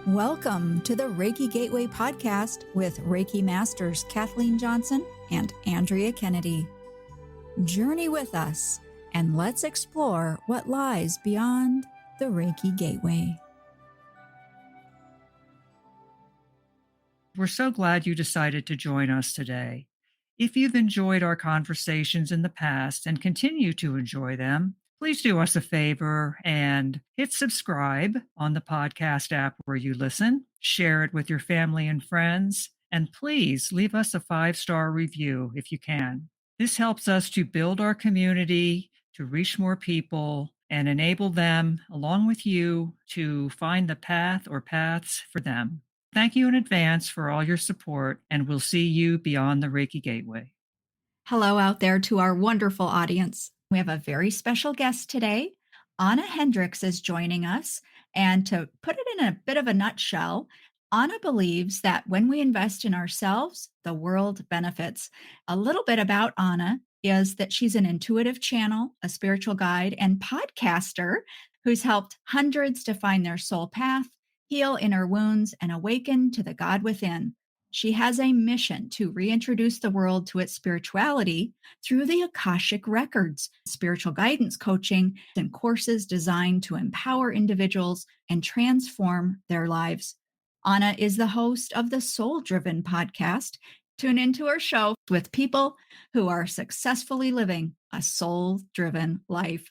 Welcome to the Reiki Gateway podcast with Reiki Masters Kathleen Johnson and Andrea Kennedy. Journey with us and let's explore what lies beyond the Reiki Gateway. We're so glad you decided to join us today. If you've enjoyed our conversations in the past and continue to enjoy them, please do us a favor and hit subscribe on the podcast app where you listen, share it with your family and friends, and please leave us a 5-star review if you can. This helps us to build our community, to reach more people, and enable them, along with you, to find the path or paths for them. Thank you in advance for all your support, and we'll see you beyond the Reiki Gateway. Hello out there to our wonderful audience. We have a very special guest today. Ahna Hendrix is joining us. And to put it in a bit of a nutshell, Ahna believes that when we invest in ourselves, the world benefits. A little bit about Ahna is that she's an intuitive channel, a spiritual guide, and podcaster who's helped hundreds to find their soul path, heal inner wounds, and awaken to the God within. She has a mission to reintroduce the world to its spirituality through the Akashic Records, spiritual guidance coaching, and courses designed to empower individuals and transform their lives. Ahna is the host of the Soul Driven podcast. Tune into her show with people who are successfully living a soul-driven life.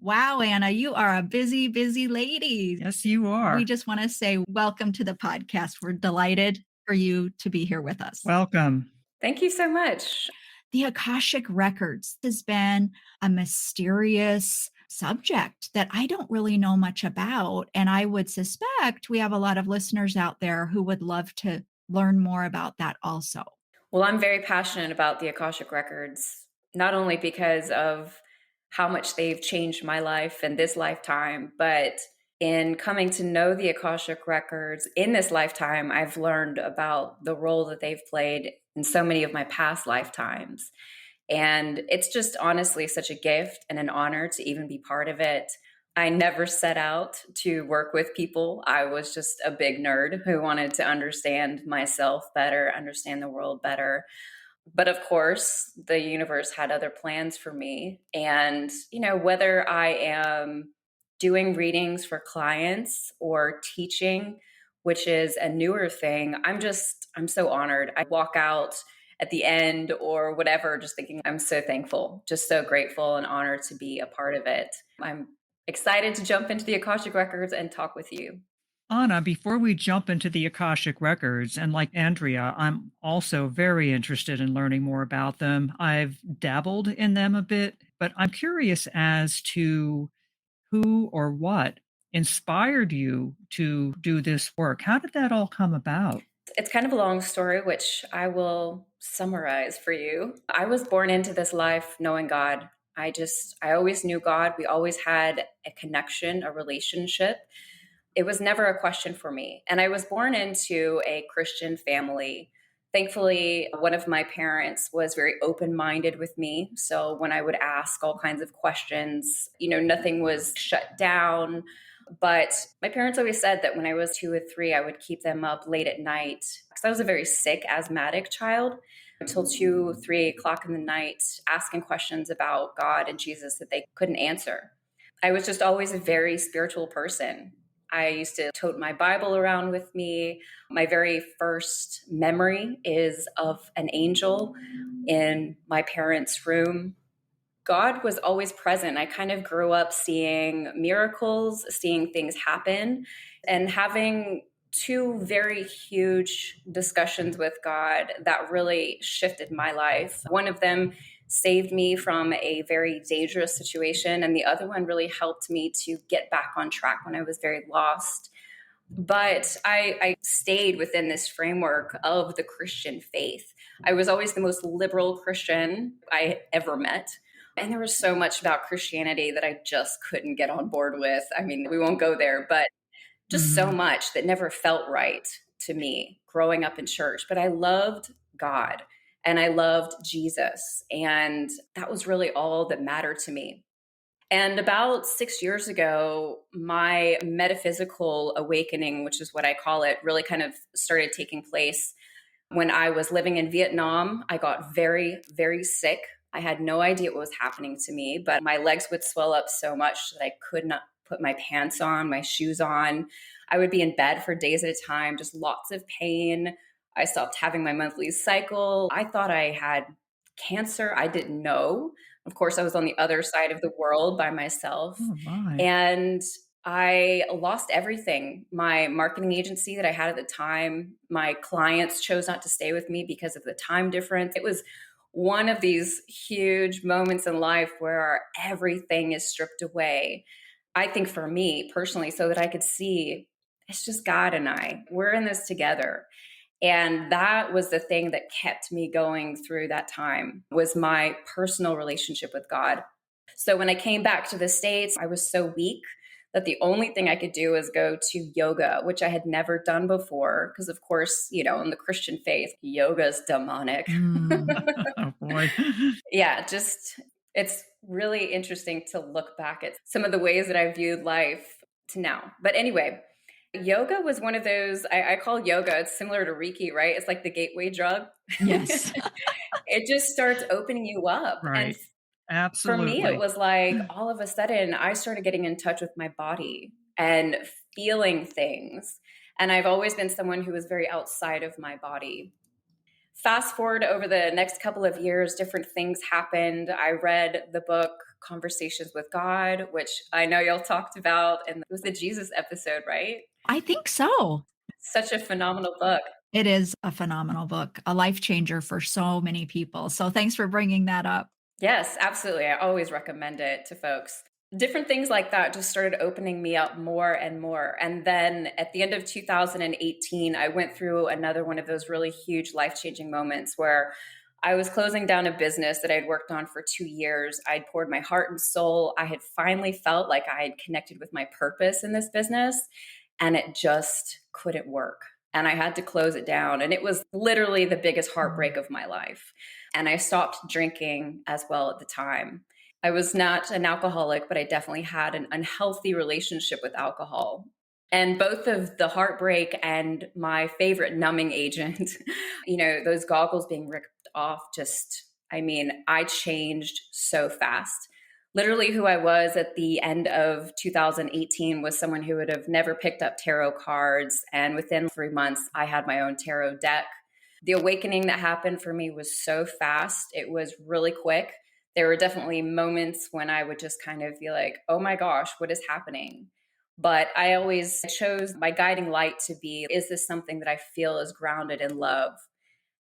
Wow, Ahna, you are a busy, busy lady. Yes, you are. We just want to say welcome to the podcast. We're delighted for you to be here with us. Welcome. Thank you so much. The Akashic Records has been a mysterious subject that I don't really know much about. And I would suspect we have a lot of listeners out there who would love to learn more about that also. Well, I'm very passionate about the Akashic Records, not only because of how much they've changed my life in this lifetime, but in coming to know the Akashic Records in this lifetime, I've learned about the role that they've played in so many of my past lifetimes. And it's just honestly such a gift and an honor to even be part of it. I never set out to work with people. I was just a big nerd who wanted to understand myself better, understand the world better. But of course, the universe had other plans for me. And, whether I am doing readings for clients or teaching, which is a newer thing, I'm so honored. I walk out at the end or whatever, just thinking I'm so thankful, just so grateful and honored to be a part of it. I'm excited to jump into the Akashic Records and talk with you. Ahna, before we jump into the Akashic Records, and like Andrea, I'm also very interested in learning more about them. I've dabbled in them a bit, but I'm curious as to who or what inspired you to do this work. How did that all come about? It's kind of a long story, which I will summarize for you. I was born into this life knowing God. I always knew God. We always had a connection, a relationship. It was never a question for me. And I was born into a Christian family. Thankfully, one of my parents was very open-minded with me. So when I would ask all kinds of questions, nothing was shut down. But my parents always said that when I was 2 or 3, I would keep them up late at night because I was a very sick asthmatic child until 2, 3 o'clock in the night, asking questions about God and Jesus that they couldn't answer. I was just always a very spiritual person. I used to tote my Bible around with me. My very first memory is of an angel in my parents' room. God was always present. I kind of grew up seeing miracles, seeing things happen, and having 2 very huge discussions with God that really shifted my life. One of them saved me from a very dangerous situation, and the other one really helped me to get back on track when I was very lost. But I stayed within this framework of the Christian faith. I was always the most liberal Christian I ever met. And there was so much about Christianity that I just couldn't get on board with. I mean, we won't go there, but just so much that never felt right to me growing up in church. But I loved God and I loved Jesus. And that was really all that mattered to me. And about 6 years ago, my metaphysical awakening, which is what I call it, really kind of started taking place when I was living in Vietnam. I got very, very sick. I had no idea what was happening to me, but my legs would swell up so much that I could not put my pants on, my shoes on. I would be in bed for days at a time, just lots of pain. I stopped having my monthly cycle. I thought I had cancer. I didn't know. Of course, I was on the other side of the world by myself. Oh, my. And I lost everything. My marketing agency that I had at the time, my clients chose not to stay with me because of the time difference. It was one of these huge moments in life where everything is stripped away. I think for me personally, so that I could see it's just God and I. We're in this together. And that was the thing that kept me going through that time was my personal relationship with God. So when I came back to the States, I was so weak that the only thing I could do was go to yoga, which I had never done before. Because, of course, in the Christian faith, yoga is demonic. Mm. Oh, boy. Yeah, just it's really interesting to look back at some of the ways that I viewed life to now. But anyway, yoga was one of those I call yoga, it's similar to Reiki, right? It's like the gateway drug. Yes. It just starts opening you up. And Right. for me, it Absolutely. was like all of a sudden I started getting in touch with my body and feeling things. And I've always been someone who was very outside of my body. Fast forward over the next couple of years, different things happened. I read the book Conversations with God, which I know y'all talked about, and it was the Jesus episode, right? I think so. Such a phenomenal book. It is a phenomenal book, a life changer for so many people. So thanks for bringing that up. Yes, absolutely. I always recommend it to folks. Different things like that just started opening me up more and more. And then at the end of 2018, I went through another one of those really huge life changing moments where I was closing down a business that I'd worked on for 2 years. I'd poured my heart and soul. I had finally felt like I had connected with my purpose in this business, and it just couldn't work. And I had to close it down. And it was literally the biggest heartbreak of my life. And I stopped drinking as well at the time. I was not an alcoholic, but I definitely had an unhealthy relationship with alcohol. And both of the heartbreak and my favorite numbing agent, those goggles being ripped off, I changed so fast. Literally, who I was at the end of 2018 was someone who would have never picked up tarot cards. And within 3 months, I had my own tarot deck. The awakening that happened for me was so fast. It was really quick. There were definitely moments when I would just kind of be like, oh my gosh, what is happening? But I always chose my guiding light to be, is this something that I feel is grounded in love?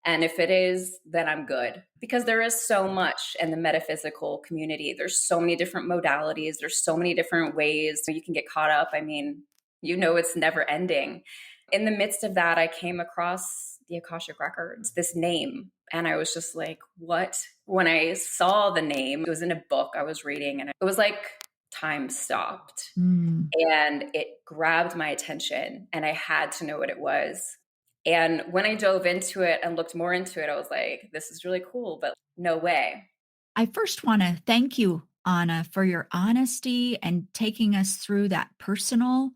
And if it is, then I'm good. Because there is so much in the metaphysical community. There's so many different modalities. There's so many different ways you can get caught up. It's never ending. In the midst of that, I came across the Akashic Records, this name. And I was just like, what? When I saw the name, it was in a book I was reading, and it was like time stopped. Mm. And it grabbed my attention, and I had to know what it was. And when I dove into it and looked more into it, I was like, this is really cool, but no way. I first want to thank you, Anna, for your honesty and taking us through that personal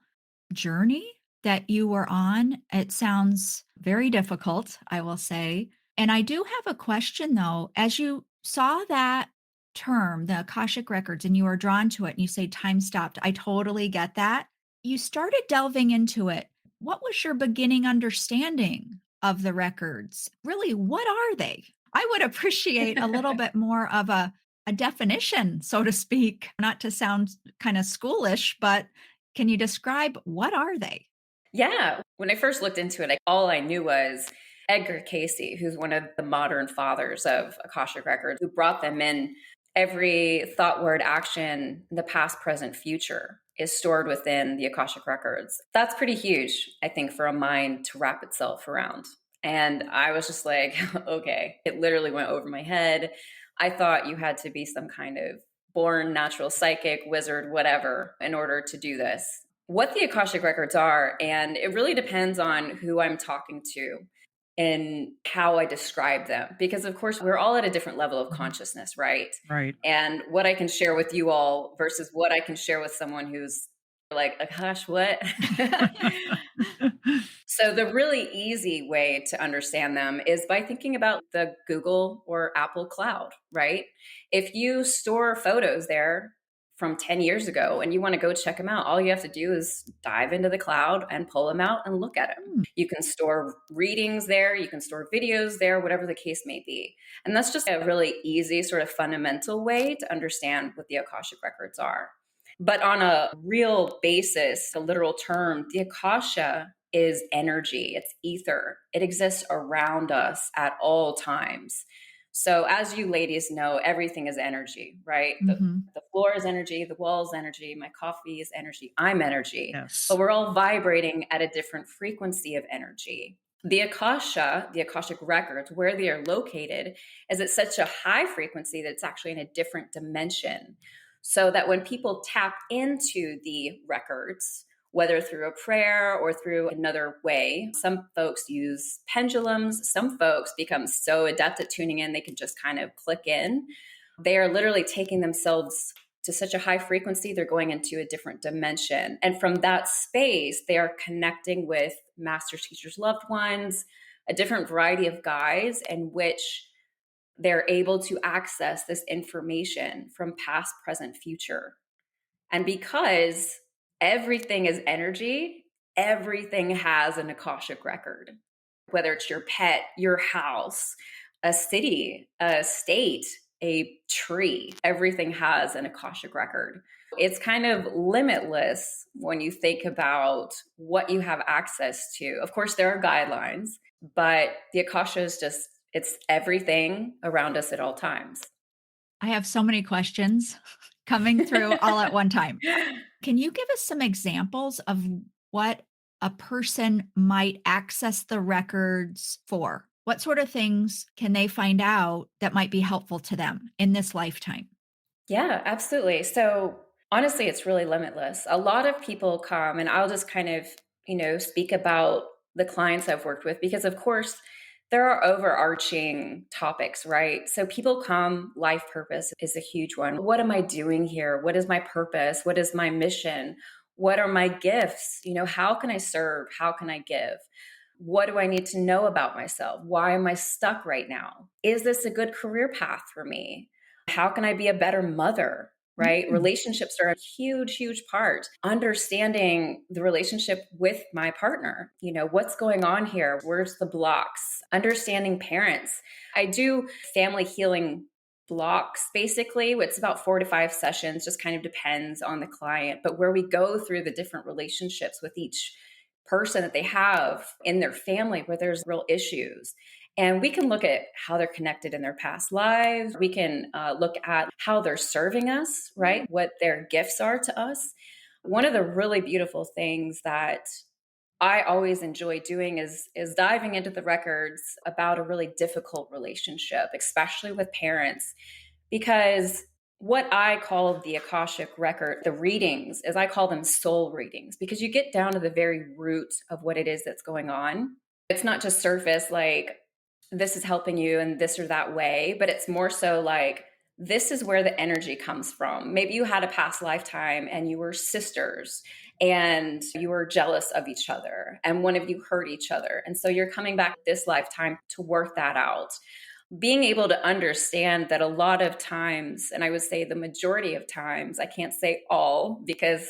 journey that you were on. It sounds very difficult, I will say. And I do have a question though. As you saw that term, the Akashic Records, and you were drawn to it and you say time stopped, I totally get that. You started delving into it. What was your beginning understanding of the records? Really, what are they? I would appreciate a little bit more of a definition, so to speak, not to sound kind of schoolish, but can you describe what are they? Yeah. When I first looked into it, all I knew was Edgar Casey, who's one of the modern fathers of Akashic Records, who brought them in. Every thought, word, action, the past, present, future is stored within the Akashic Records. That's pretty huge, I think, for a mind to wrap itself around. And I was just like, okay, it literally went over my head. I thought you had to be some kind of born natural psychic, wizard, whatever, in order to do this. What the Akashic Records are, and it really depends on who I'm talking to. in how I describe them because, of course, we're all at a different level of Mhm. consciousness, right? Right. And what I can share with you all versus what I can share with someone who's like, gosh, what? So, the really easy way to understand them is by thinking about the Google or Apple cloud, right? If you store photos there from 10 years ago and you want to go check them out, all you have to do is dive into the cloud and pull them out and look at them. Mm. You can store readings there, you can store videos there, whatever the case may be. And that's just a really easy, sort of fundamental way to understand what the Akashic records are. But on a real basis, a literal term, the Akasha is energy, it's ether. It exists around us at all times. So, as you ladies know, everything is energy, right? Mhm. The floor is energy, the wall is energy, my coffee is energy, I'm energy. But Yes. we're all vibrating at a different frequency of energy. The Akasha, the Akashic records, where they are located, is at such a high frequency that it's actually in a different dimension. So that when people tap into the records, whether through a prayer or through another way, some folks use pendulums, some folks become so adept at tuning in, they can just kind of click in. They are literally taking themselves to such a high frequency, they're going into a different dimension. And from that space, they are connecting with masters, teachers, loved ones, a different variety of guides in which they're able to access this information from past, present, future. And because everything is energy, everything has an Akashic record, whether it's your pet, your house, a city, a state, a tree, everything has an Akashic record. It's kind of limitless when you think about what you have access to. Of course, there are guidelines, but the Akasha is just, it's everything around us at all times. I have so many questions coming through all at one time. Can you give us some examples of what a person might access the records for? What sort of things can they find out that might be helpful to them in this lifetime? Yeah, absolutely. So honestly, it's really limitless. A lot of people come, and I'll just kind of, speak about the clients I've worked with because, of course, there are overarching topics, right? So people come, life purpose is a huge one. What am I doing here? What is my purpose? What is my mission? What are my gifts? How can I serve? How can I give? What do I need to know about myself? Why am I stuck right now? Is this a good career path for me? How can I be a better mother? Right? Mm. Relationships are a huge, huge part. Understanding the relationship with my partner. What's going on here? Where's the blocks? Understanding parents. I do family healing blocks basically. It's about 4 to 5 sessions, just kind of depends on the client, but where we go through the different relationships with each person that they have in their family where there's real issues. And we can look at how they're connected in their past lives. We can look at how they're serving us, right? What their gifts are to us. One of the really beautiful things that I always enjoy doing is diving into the records about a really difficult relationship, especially with parents, because what I call the Akashic record, the readings, is I call them soul readings because you get down to the very root of what it is that's going on. It's not just surface, like this is helping you in this or that way, but it's more so like this is where the energy comes from. Maybe you had a past lifetime and you were sisters and you were jealous of each other and one of you hurt each other. And so you're coming back this lifetime to work that out. Being able to understand that a lot of times, and I would say the majority of times, I can't say all because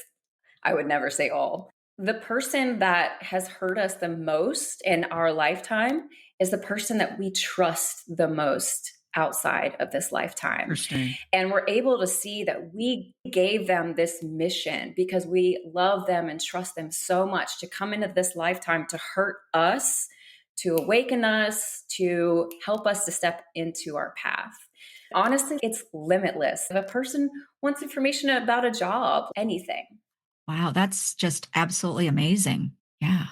I would never say all. The person that has hurt us the most in our lifetime is the person that we trust the most outside of this lifetime. Interesting. And we're able to see that we gave them this mission because we love them and trust them so much to come into this lifetime to hurt us, to awaken us, to help us to step into our path. Honestly, it's limitless. If a person wants information about a job, anything. Wow, that's just absolutely amazing. Yeah.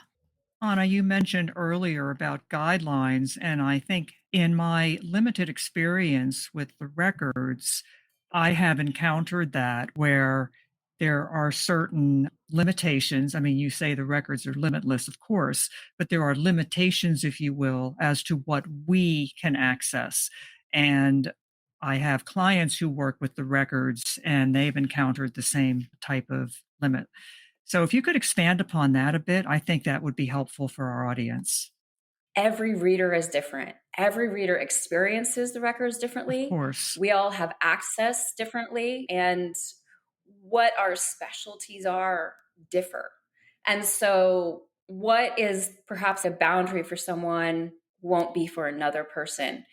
Anna, you mentioned earlier about guidelines, and I think in my limited experience with the records, I have encountered that where there are certain limitations. I mean, you say the records are limitless, of course, but there are limitations, if you will, as to what we can access. And I have clients who work with the records and they've encountered the same type of limit. So if you could expand upon that a bit, I think that would be helpful for our audience. Every reader is different. Every reader experiences the records Of differently. course. We all have access differently, and what our specialties are differ. And so, what is perhaps a boundary for someone won't be for another person.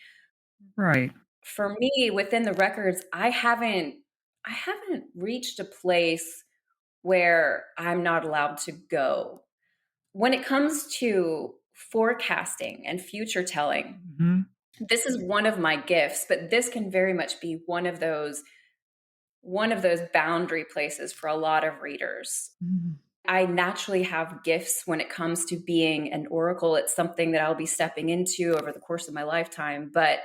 Right. For me, within the records, I haven't reached a place where I'm not allowed to go. When it comes to forecasting and future telling, Hmm. this is one of my gifts, but this can very much be one of those boundary places for a lot of readers. I naturally have gifts when it comes to being an oracle. It's something that I'll be stepping into over the course of my lifetime. But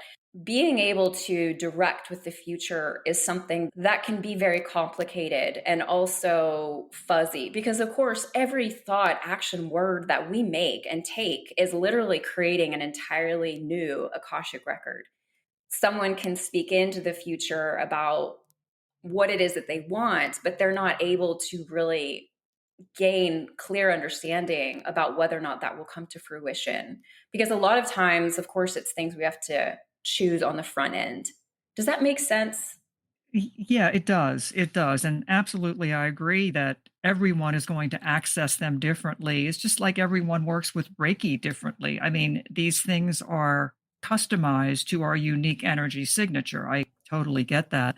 being able to direct with the future is something that can be very complicated and also fuzzy because, of course, every thought, action, word that we make and take is literally creating an entirely new Akashic record. Someone can speak into the future about what it is that they want, but they're not able to really gain clear understanding about whether or not that will come to fruition. Because a lot of times, of course, it's things we have to choose on the front end. Does that make sense? Yeah, it does. It does. And absolutely, I agree that everyone is going to access them differently. It's just like everyone works with Reiki differently. I mean, these things are customized to our unique energy signature. I totally get that.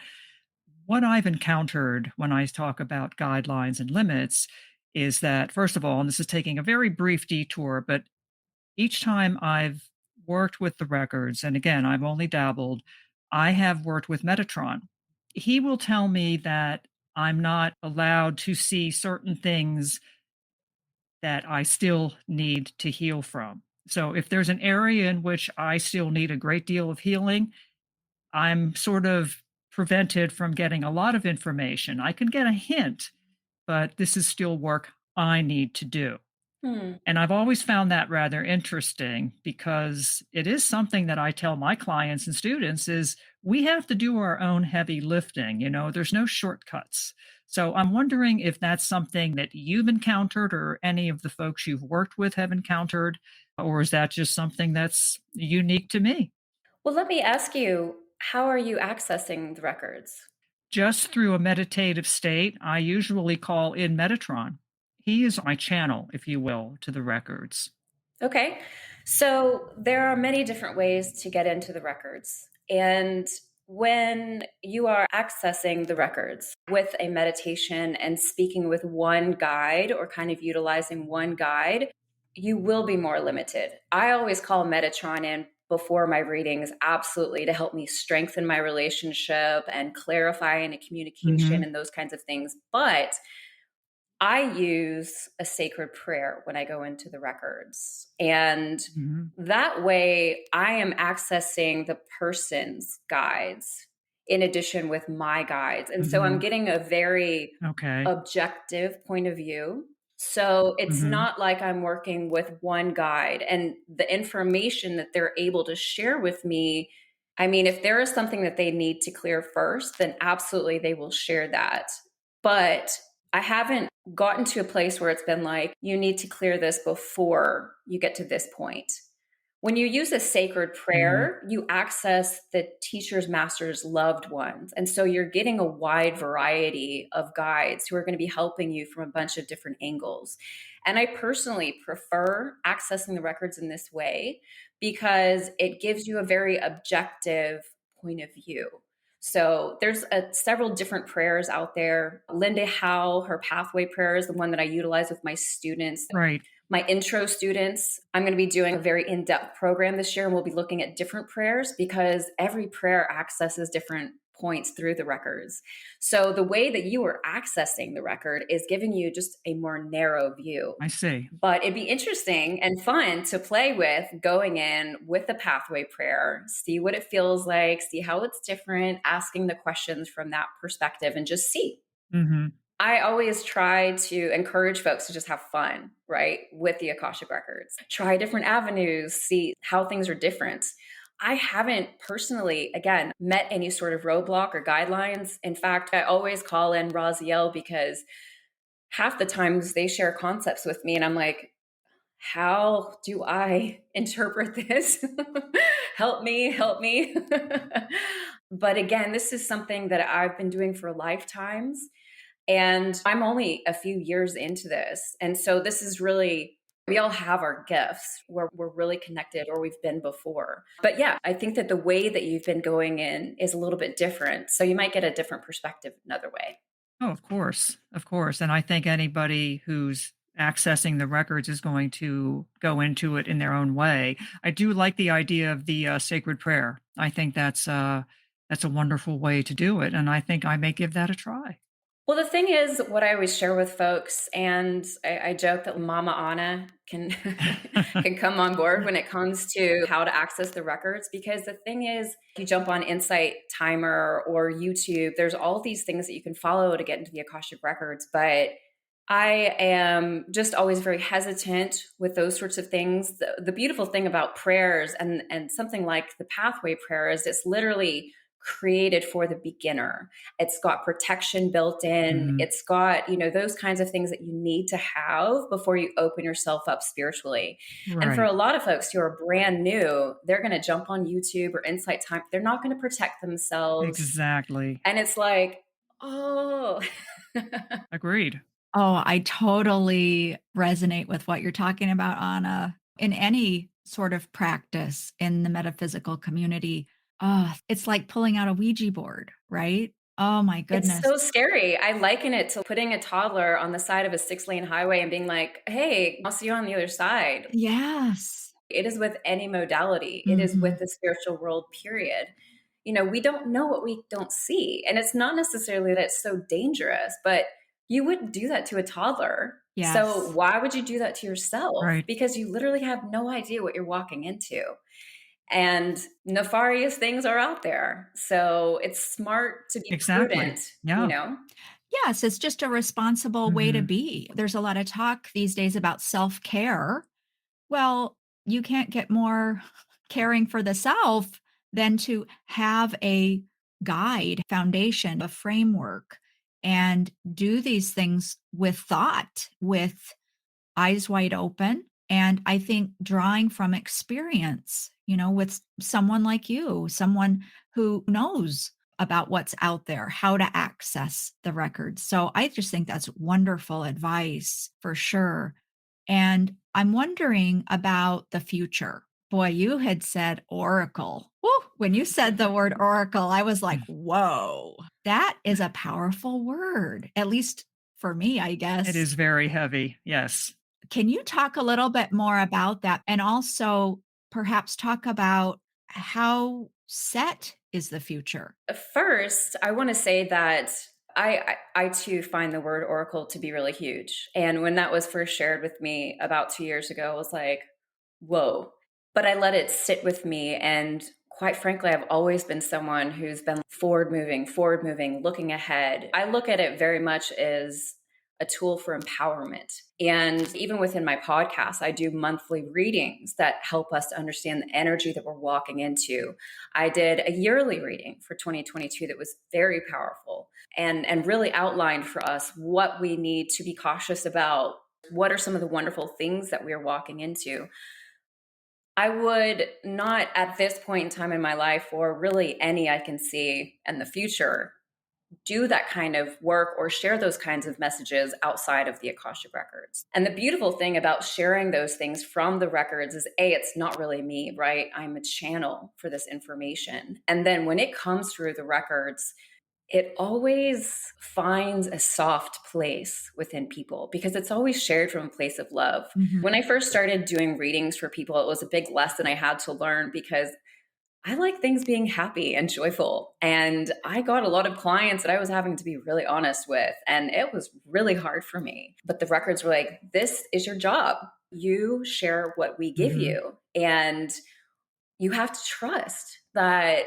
What I've encountered when I talk about guidelines and limits is that, first of all, and this is taking a very brief detour, but each time I've worked with the records, and again, I've only dabbled, I have worked with Metatron. He will tell me that I'm not allowed to see certain things that I still need to heal from. So if there's an area in which I still need a great deal of healing, I'm sort of prevented from getting a lot of information. I can get a hint, but this is still work I need to do. Hmm. And I've always found that rather interesting because it is something that I tell my clients and students is we have to do our own heavy lifting, there's no shortcuts. So I'm wondering if that's something that you've encountered or any of the folks you've worked with have encountered, or is that just something that's unique to me? Well, let me ask you, how are you accessing the records? Just through a meditative state, I usually call in Metatron. He is my channel, if you will, to the records. Okay. So there are many different ways to get into the records. And when you are accessing the records with a meditation and speaking with one guide or kind of utilizing one guide, you will be more limited. I always call Metatron in before my readings, absolutely, to help me strengthen my relationship and clarify any communication Hmm. and those kinds of things. But I use a sacred prayer when I go into the records. And Hmm. that way I am accessing the person's guides in addition with my guides. And so I'm Hmm. getting a very Okay. objective point of view. So it's Hmm. not like I'm working with one guide and the information that they're able to share with me. I mean, if there is something that they need to clear first, then absolutely they will share that. But I haven't gotten to a place where it's been like, you need to clear this before you get to this point. When you use a sacred Hmm. prayer, you access the teacher's, master's, loved ones. And so you're getting a wide variety of guides who are going to be helping you from a bunch of different angles. And I personally prefer accessing the records in this way because it gives you a very objective point of view. So there's several different prayers out there. Linda Howe, her pathway prayer is the one that I utilize with my students. Right. My intro students, I'm going to be doing a very in-depth program this year, and we'll be looking at different prayers because every prayer accesses different points through the records. So the way that you are accessing the record is giving you just a more narrow view. I see. But it'd be interesting and fun to play with going in with the pathway prayer, see what it feels like, see how it's different, asking the questions from that perspective, and just see. Hmm. I always try to encourage folks to just have fun, right, with the Akashic Records. Try different avenues, see how things are different. I haven't personally, again, met any sort of roadblock or guidelines. In fact, I always call in Raziel because half the times they share concepts with me and I'm like, how do I interpret this? Help me, help me. But again, this is something that I've been doing for lifetimes. And I'm only a few years into this. And so this is really, we all have our gifts where we're really connected or we've been before. But yeah, I think that the way that you've been going in is a little bit different. So you might get a different perspective another way. Oh, of course. Of course. And I think anybody who's accessing the records is going to go into it in their own way. I do like the idea of the sacred prayer. I think that's a wonderful way to do it. And I think I may give that a try. Well, the thing is, what I always share with folks, and I joke that Mama Anna can can come on board when it comes to how to access the records. Because the thing is, if you jump on Insight Timer or YouTube, there's all these things that you can follow to get into the Akashic Records. But I am just always very hesitant with those sorts of things. The beautiful thing about prayers and something like the pathway prayer is it's literally created for the beginner. It's got protection built in. Mhm. It's got, those kinds of things that you need to have before you open yourself up spiritually. And for Right. a lot of folks who are brand new, they're going to jump on YouTube or Insight Time. They're not going to protect themselves. Exactly. And it's like, oh, Agreed. Oh, I totally resonate with what you're talking about, Anna. In any sort of practice in the metaphysical community, oh, it's like pulling out a Ouija board, right? Oh my it's goodness. so scary. I liken it to putting a toddler on the side of a 6-lane highway and being like, hey, I'll see you on the other side. Yes. It is with any modality. It is Mhm. with the spiritual world, period. We don't know what we don't see. And it's not necessarily that it's so dangerous, but you wouldn't do that to a toddler. So Yes. why would you do that to yourself? Right. Because you literally have no idea what you're walking into. And nefarious things are out there. So it's smart to be Exactly. prudent, you Yeah. know? Yes, it's just a responsible way to Mhm. be. There's a lot of talk these days about self-care. Well, you can't get more caring for the self than to have a guide, foundation, a framework, and do these things with thought, with eyes wide open. And I think drawing from experience, with someone like you, someone who knows about what's out there, how to access the records. So I just think that's wonderful advice for sure. And I'm wondering about the future. Boy, you had said oracle. Woo! When you said the word oracle, I was like, whoa, that is a powerful word, at least for me, I It guess. is very heavy. Yes. Can you talk a little bit more about that? And also perhaps talk about how set is the future? First, I want to say that I too find the word oracle to be really huge. And when that was first shared with me about 2 years ago, I was like, whoa. But I let it sit with me. And quite frankly, I've always been someone who's been forward moving, looking ahead. I look at it very much as a tool for empowerment. And even within my podcast, I do monthly readings that help us to understand the energy that we're walking into. I did a yearly reading for 2022 that was very powerful and really outlined for us what we need to be cautious about. What are some of the wonderful things that we are walking into? I would not at this point in time in my life, or really any I can see in the future, do that kind of work or share those kinds of messages outside of the Akashic Records. And the beautiful thing about sharing those things from the records is it's not really me, right? I'm a channel for this information. And then when it comes through the records, it always finds a soft place within people because it's always shared from a place of love. Mhm. When I first started doing readings for people, it was a big lesson I had to learn because I like things being happy and joyful. And I got a lot of clients that I was having to be really honest with. And it was really hard for me. But the records were like, this is your job. You share what we give Mhm. you. And you have to trust that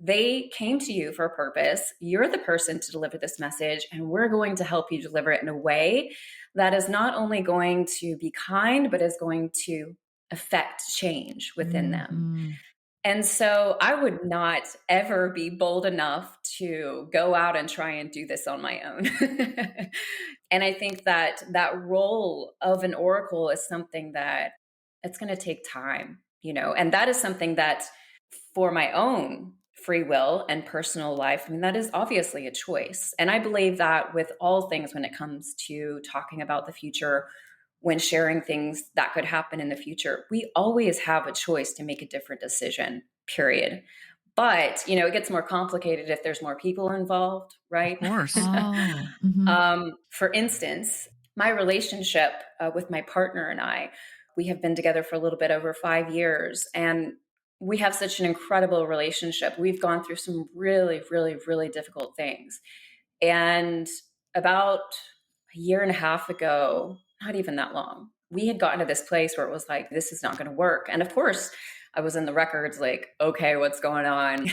They came to you for a purpose. You're the person to deliver this message, and we're going to help you deliver it in a way that is not only going to be kind, but is going to affect change within them. Mhm. And so I would not ever be bold enough to go out and try and do this on my own. And I think that that role of an oracle is something that it's going to take time, and that is something that for my own free will and personal life, I mean, that is obviously a choice. And I believe that with all things when it comes to talking about the future, when sharing things that could happen in the future, we always have a choice to make a different decision, period. But, it gets more complicated if there's more people involved, Of right? course. Oh, mhm. For instance, my relationship with my partner and I, we have been together for a little bit over 5 years, and we have such an incredible relationship. We've gone through some really, really, really difficult things. And about a year and a half ago, not even that long, we had gotten to this place where it was like, this is not going to work. And of course, I was in the records like, okay, what's going on?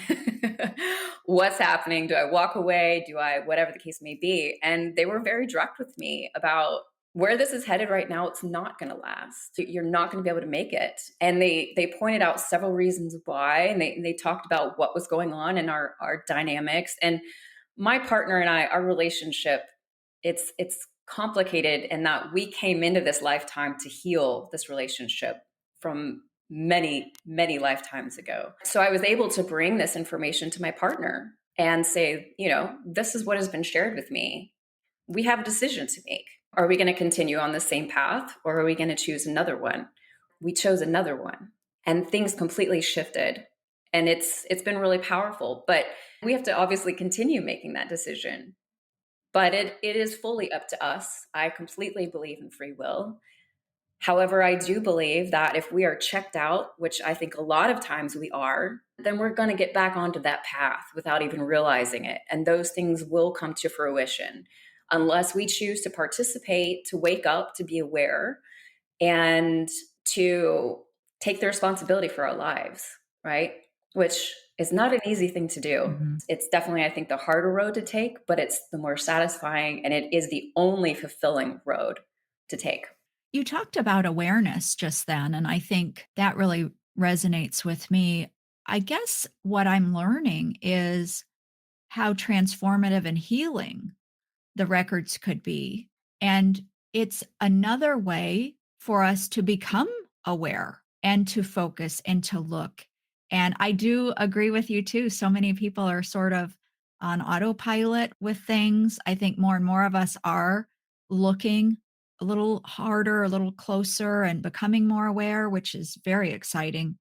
What's happening? Do I walk away? Do I, whatever the case may be? And they were very direct with me about where this is headed right now. It's not going to last. You're not going to be able to make it. And they pointed out several reasons why. And they talked about what was going on in our dynamics. And my partner and I, our relationship, it's complicated in that we came into this lifetime to heal this relationship from many, many lifetimes ago. So I was able to bring this information to my partner and say, this is what has been shared with me. We have a decision to make. Are we going to continue on the same path, or are we going to choose another one? We chose another one, and things completely shifted. And it's been really powerful, but we have to obviously continue making that decision. But it is fully up to us. I completely believe in free will. However, I do believe that if we are checked out, which I think a lot of times we are, then we're going to get back onto that path without even realizing it. And those things will come to fruition unless we choose to participate, to wake up, to be aware, and to take the responsibility for our lives, right? Which is not an easy thing to do. Mhm. It's definitely, I think, the harder road to take, but it's the more satisfying, and it is the only fulfilling road to take. You talked about awareness just then, and I think that really resonates with me. I guess what I'm learning is how transformative and healing the records could be. And it's another way for us to become aware and to focus and to look. And I do agree with you too. So many people are sort of on autopilot with things. I think more and more of us are looking a little harder, a little closer, and becoming more aware, which is very exciting.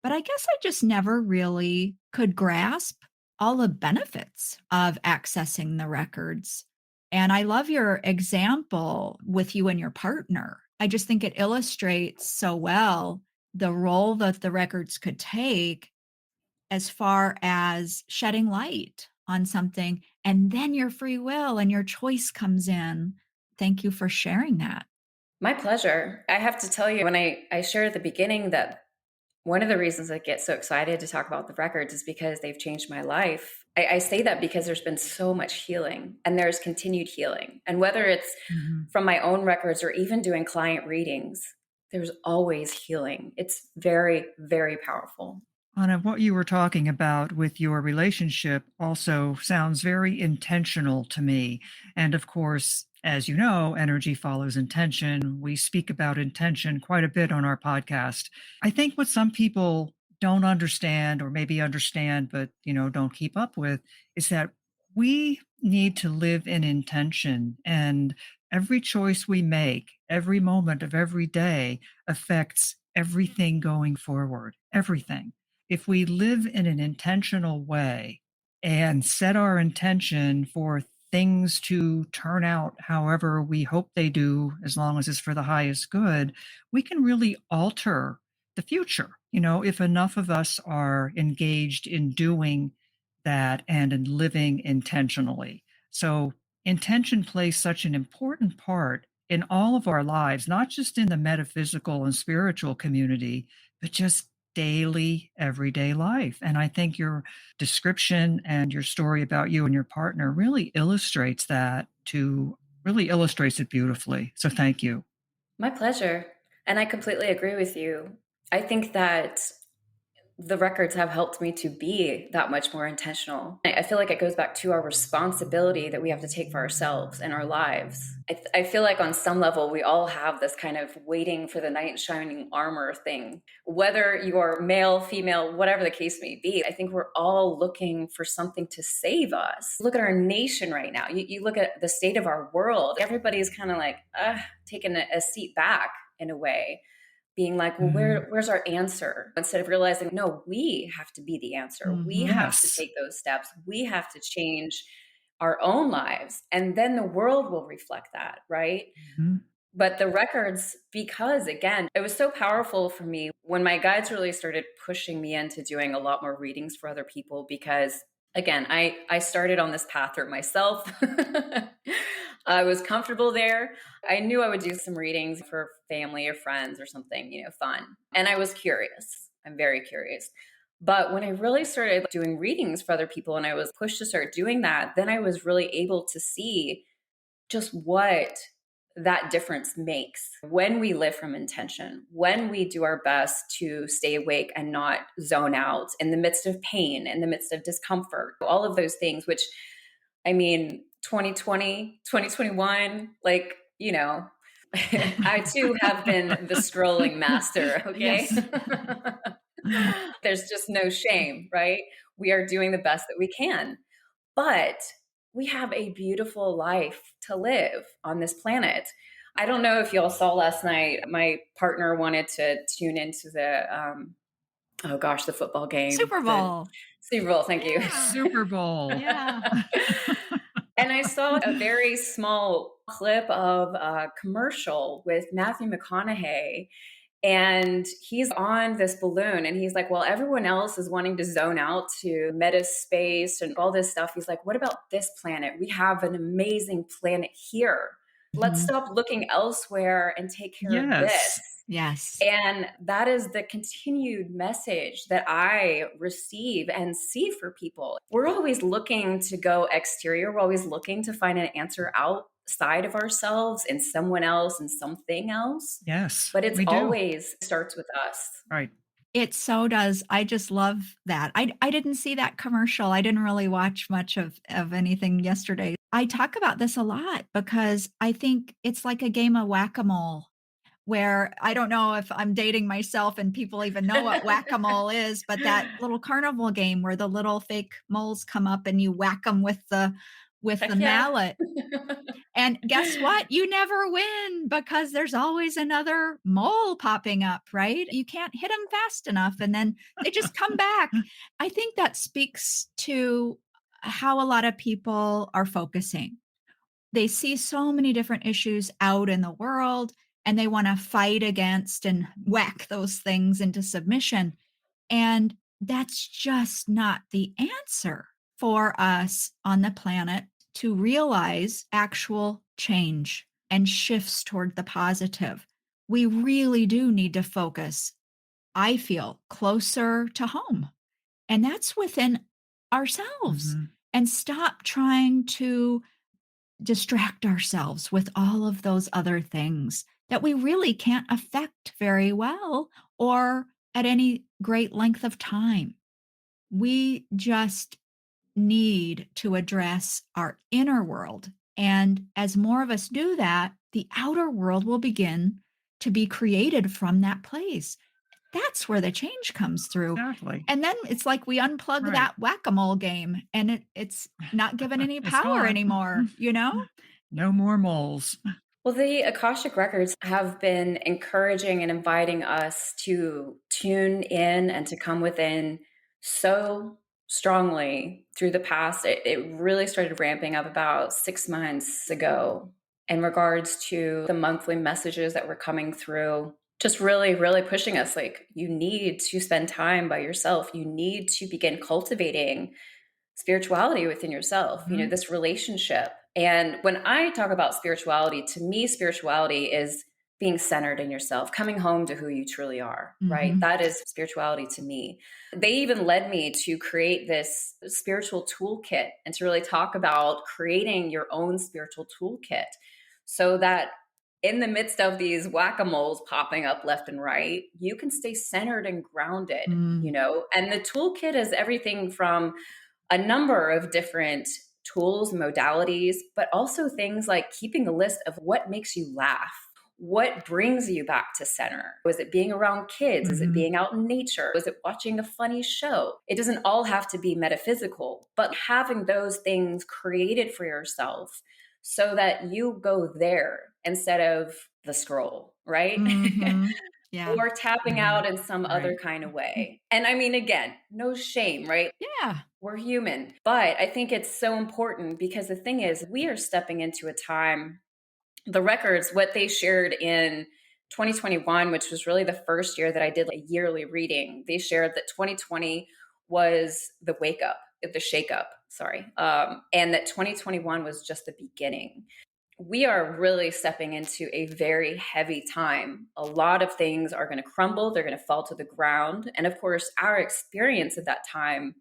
But I guess I just never really could grasp all the benefits of accessing the records. And I love your example with you and your partner. I just think it illustrates so well the role that the records could take as far as shedding light on something. And then your free will and your choice comes in. Thank you for sharing that. My pleasure. I have to tell you, when I shared at the beginning that one of the reasons I get so excited to talk about the records is because they've changed my life. I say that because there's been so much healing, and there's continued healing. And whether it's Mhm. from my own records or even doing client readings, there's always healing. It's very, very powerful. Anna, what you were talking about with your relationship also sounds very intentional to me. And of course, as you know, energy follows intention. We speak about intention quite a bit on our podcast. I think what some people don't understand, or maybe understand, but don't keep up with, is that we need to live in intention. And every choice we make, every moment of every day affects everything going forward. Everything. If we live in an intentional way and set our intention for things to turn out however we hope they do, as long as it's for the highest good, we can really alter the future. If enough of us are engaged in doing that and in living intentionally. So, intention plays such an important part in all of our lives, not just in the metaphysical and spiritual community, but just daily, everyday life. And I think your description and your story about you and your partner really illustrates that to really illustrates it beautifully. So thank you. My pleasure. And I completely agree with you. I think that the records have helped me to be that much more intentional. I feel like it goes back to our responsibility that we have to take for ourselves and our lives. I feel like on some level, we all have this kind of waiting for the knight in shining armor thing. Whether you are male, female, whatever the case may be, I think we're all looking for something to save us. Look at our nation right now. You look at the state of our world, everybody's kind of like taking a seat back in a way, being like, well, Mhm. where's our answer? Instead of realizing, no, we have to be the answer. We have to Yes. take those steps. We have to change our own lives. And then the world will reflect that, right? Mhm. But the records, because again, it was so powerful for me when my guides really started pushing me into doing a lot more readings for other people, because again, I started on this path for myself. I was comfortable there. I knew I would do some readings for family or friends or something, fun. And I was curious. I'm very curious. But when I really started doing readings for other people and I was pushed to start doing that, then I was really able to see just what that difference makes when we live from intention, when we do our best to stay awake and not zone out in the midst of pain, in the midst of discomfort, all of those things, which I mean, 2020, 2021, like, I too have been the scrolling master, okay? Yes. There's just no shame, right? We are doing the best that we can. But we have a beautiful life to live on this planet. I don't know if y'all saw last night, my partner wanted to tune into the football game, Super the Bowl. Super Bowl. Thank you. Yeah. Super Bowl. Yeah. And I saw a very small clip of a commercial with Matthew McConaughey, and he's on this balloon and he's like, well, everyone else is wanting to zone out to meta space and all this stuff. He's like, what about this planet? We have an amazing planet here. Let's Mhm. stop looking elsewhere and take care of this. Yes. Yes. And that is the continued message that I receive and see for people. We're always looking to go exterior. We're always looking to find an answer outside of ourselves in someone else and something else. Yes, But it's we do. always starts with us. Right. It so does. I just love that. I didn't see that commercial. I didn't really watch much of anything yesterday. I talk about this a lot because I think it's like a game of whack-a-mole where I don't know if I'm dating myself and people even know what whack-a-mole is, but that little carnival game where the little fake moles come up and you whack them with the Heck yeah. mallet. And guess what? You never win because there's always another mole popping up, right? You can't hit them fast enough and then they just come back. I think that speaks to how a lot of people are focusing. They see so many different issues out in the world and they want to fight against and whack those things into submission. And that's just not the answer for us on the planet to realize actual change and shifts toward the positive. We really do need to focus, I feel, closer to home. And that's within ourselves. Mhm. And stop trying to distract ourselves with all of those other things that we really can't affect very well or at any great length of time. We just need to address our inner world. And as more of us do that, the outer world will begin to be created from that place. That's where the change comes through. Exactly. And then it's like we unplug Right. that whack-a-mole game and it's not given any It's power gone. anymore, you know? No more moles. Well, the Akashic Records have been encouraging and inviting us to tune in and to come within so strongly through the past. It really started ramping up about 6 months ago in regards to the monthly messages that were coming through. Just really, really pushing us like, you need to spend time by yourself. You need to begin cultivating spirituality within yourself, Mhm. this relationship. And when I talk about spirituality, to me, spirituality is being centered in yourself, coming home to who you truly are, right? Mhm. That is spirituality to me. They even led me to create this spiritual toolkit and to really talk about creating your own spiritual toolkit so that in the midst of these whack-a-moles popping up left and right, you can stay centered and grounded, Mm. And the toolkit is everything from a number of different tools, modalities, but also things like keeping a list of what makes you laugh. What brings you back to center? Was it being around kids? Is it Mhm. being out in nature? Was it watching a funny show? It doesn't all have to be metaphysical, but having those things created for yourself so that you go there instead of the scroll, right? Mhm. Yeah. Or tapping Mhm. out in some other Right. kind of way. And I mean, again, no shame, right? Yeah. We're human. But I think it's so important because the thing is, we are stepping into a time, the records, what they shared in 2021, which was really the first year that I did a yearly reading, they shared that 2020 was the wake up, the shake up, sorry. And that 2021 was just the beginning. We are really stepping into a very heavy time. A lot of things are going to crumble, they're going to fall to the ground. And of course, our experience at that time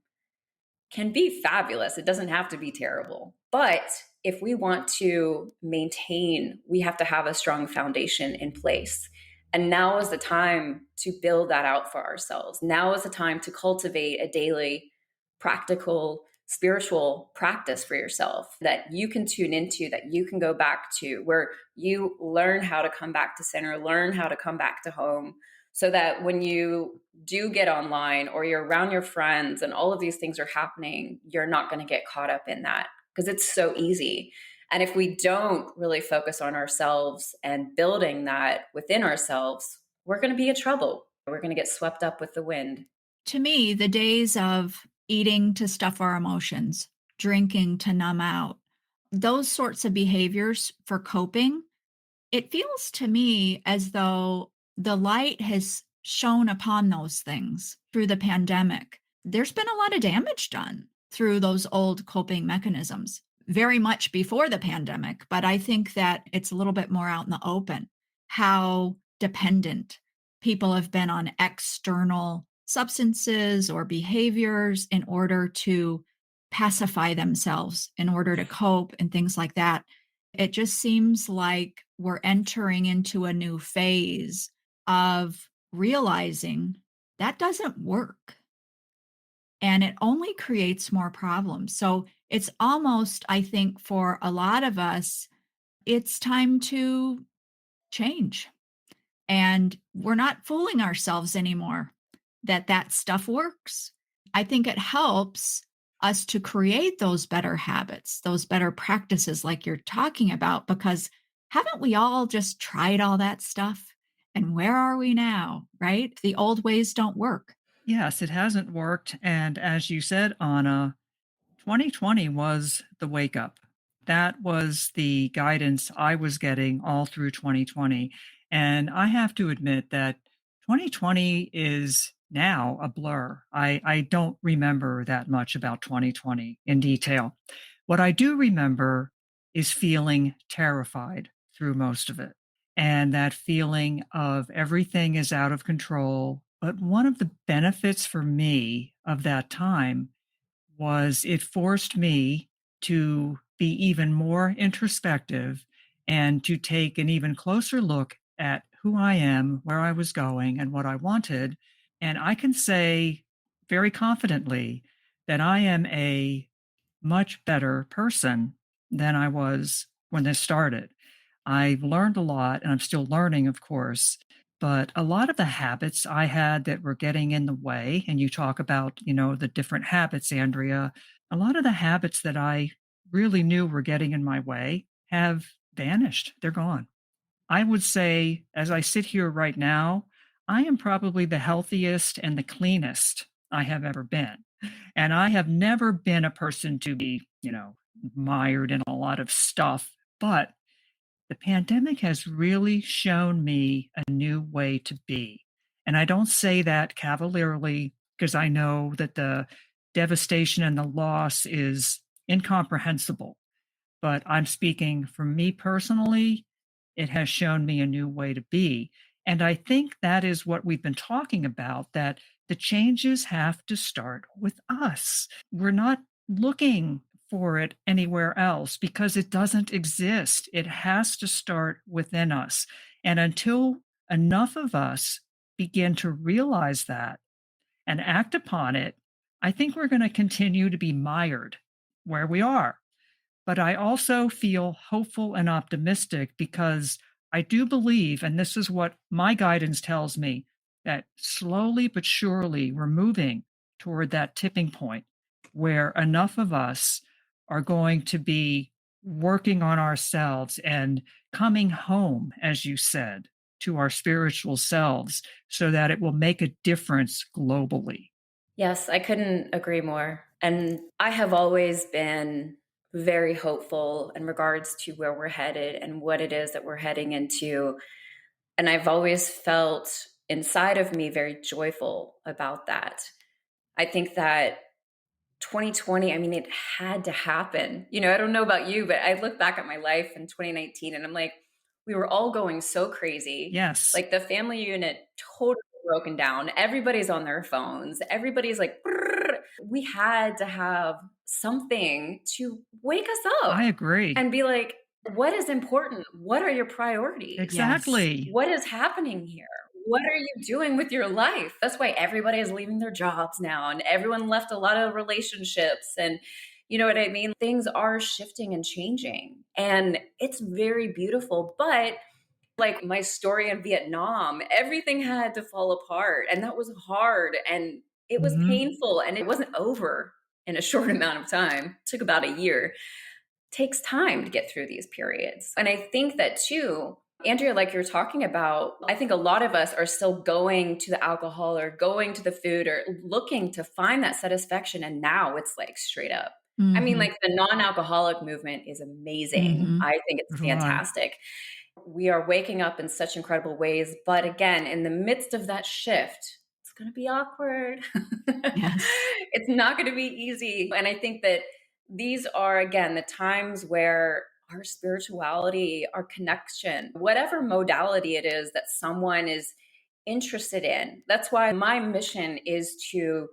can be fabulous. It doesn't have to be terrible. But if we want to maintain, we have to have a strong foundation in place. And now is the time to build that out for ourselves. Now is the time to cultivate a daily, practical, spiritual practice for yourself that you can tune into, that you can go back to, where you learn how to come back to center, learn how to come back to home, so that when you do get online or you're around your friends and all of these things are happening, you're not going to get caught up in that because it's so easy. And if we don't really focus on ourselves and building that within ourselves, we're going to be in trouble. We're going to get swept up with the wind. To me, the days of eating to stuff our emotions, drinking to numb out, those sorts of behaviors for coping, it feels to me as though the light has shone upon those things through the pandemic. There's been a lot of damage done through those old coping mechanisms, very much before the pandemic, but I think that it's a little bit more out in the open how dependent people have been on external substances or behaviors in order to pacify themselves, in order to cope, and things like that. It just seems like we're entering into a new phase of realizing that doesn't work and it only creates more problems. So it's almost, I think, for a lot of us, it's time to change. And we're not fooling ourselves anymore that that stuff works. I think it helps us to create those better habits, those better practices like you're talking about, because haven't we all just tried all that stuff? And where are we now, right? The old ways don't work. Yes, it hasn't worked. And as you said, Anna, 2020 was the wake up. That was the guidance I was getting all through 2020. And I have to admit that 2020 is now a blur. I don't remember that much about 2020 in detail. What I do remember is feeling terrified through most of it. And that feeling of everything is out of control. But one of the benefits for me of that time was it forced me to be even more introspective and to take an even closer look at who I am, where I was going, and what I wanted. And I can say very confidently that I am a much better person than I was when this started. I've learned a lot and I'm still learning, of course, but a lot of the habits I had that were getting in the way, and you talk about, the different habits, Andrea, a lot of the habits that I really knew were getting in my way have vanished. They're gone. I would say, as I sit here right now, I am probably the healthiest and the cleanest I have ever been. And I have never been a person to be, mired in a lot of stuff. But the pandemic has really shown me a new way to be. And I don't say that cavalierly because I know that the devastation and the loss is incomprehensible. But I'm speaking for me personally, it has shown me a new way to be. And I think that is what we've been talking about, that the changes have to start with us. We're not looking for it anywhere else because it doesn't exist. It has to start within us. And until enough of us begin to realize that and act upon it, I think we're going to continue to be mired where we are. But I also feel hopeful and optimistic because I do believe, and this is what my guidance tells me, that slowly but surely we're moving toward that tipping point where enough of us are going to be working on ourselves and coming home, as you said, to our spiritual selves so that it will make a difference globally. Yes, I couldn't agree more. And I have always been very hopeful in regards to where we're headed and what it is that we're heading into. And I've always felt inside of me very joyful about that. I think that 2020, I mean, it had to happen. I don't know about you, but I look back at my life in 2019 and I'm like, we were all going so crazy. Yes, Like the family unit totally broken down. Everybody's on their phones. Everybody's like, "Brrr." We had to have something to wake us I up agree. and be like, what is important? What are your priorities? Yes. Exactly. What is happening here? What are you doing with your life? That's why everybody is leaving their jobs now and everyone left a lot of relationships and you know what I mean? Things are shifting and changing and it's very beautiful, but like my story in Vietnam, everything had to fall apart and that was hard and it was Mhm. painful and it wasn't over in a short amount of time. It took about a year. Takes time to get through these periods. And I think that too, Andrea, like you're talking about, I think a lot of us are still going to the alcohol or going to the food or looking to find that satisfaction. And now it's like straight up. I mean, Mhm. like the non alcoholic movement is amazing. Mhm. I think it's Right. fantastic. We are waking up in such incredible ways. But again, in the midst of that shift, it's going to be awkward. Yes. It's not going to be easy. And I think that these are, again, the times where our spirituality, our connection, whatever modality it is that someone is interested in. That's why my mission is to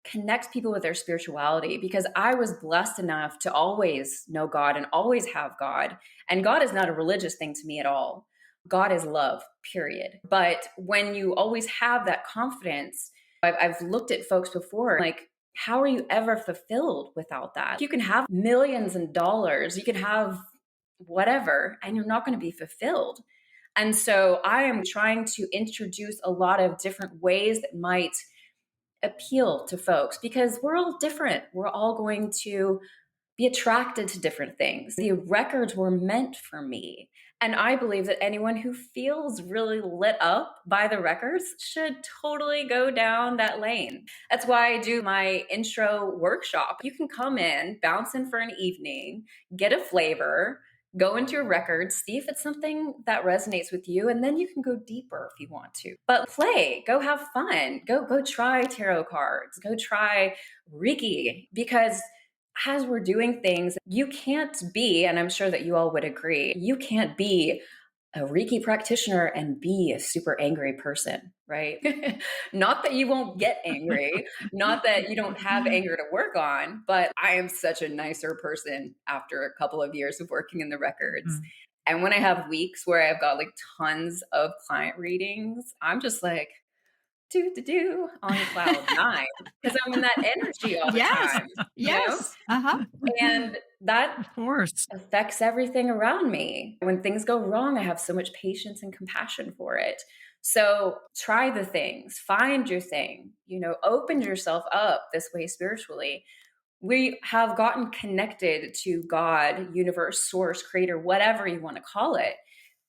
connect people with their spirituality because I was blessed enough to always know God and always have God. And God is not a religious thing to me at all. God is love, period. But when you always have that confidence, I've looked at folks before, like, how are you ever fulfilled without that? You can have millions and dollars, you can have whatever, and you're not going to be fulfilled. And so I am trying to introduce a lot of different ways that might appeal to folks because we're all different. We're all going to be attracted to different things. The records were meant for me. And I believe that anyone who feels really lit up by the records should totally go down that lane. That's why I do my intro workshop. You can come in, bounce in for an evening, get a flavor, go into your records, see if it's something that resonates with you, and then you can go deeper if you want to. But play, go have fun, go try tarot cards, go try Reiki, because as we're doing things, you can't be, and I'm sure that you all would agree, you can't be a Reiki practitioner and be a super angry person, right? Not that you won't get angry, not that you don't have anger to work on, but I am such a nicer person after a couple of years of working in the records. Mm. And when I have weeks where I've got like tons of client readings, I'm just like, do on cloud nine because I'm in that energy all the Yes. time, you know? Yes. Uh-huh. And that Of course. affects everything around me. When things go wrong, I have so much patience and compassion for it. So try the things, find your thing, open yourself up this way spiritually. We have gotten connected to God, universe, source, creator, whatever you want to call it.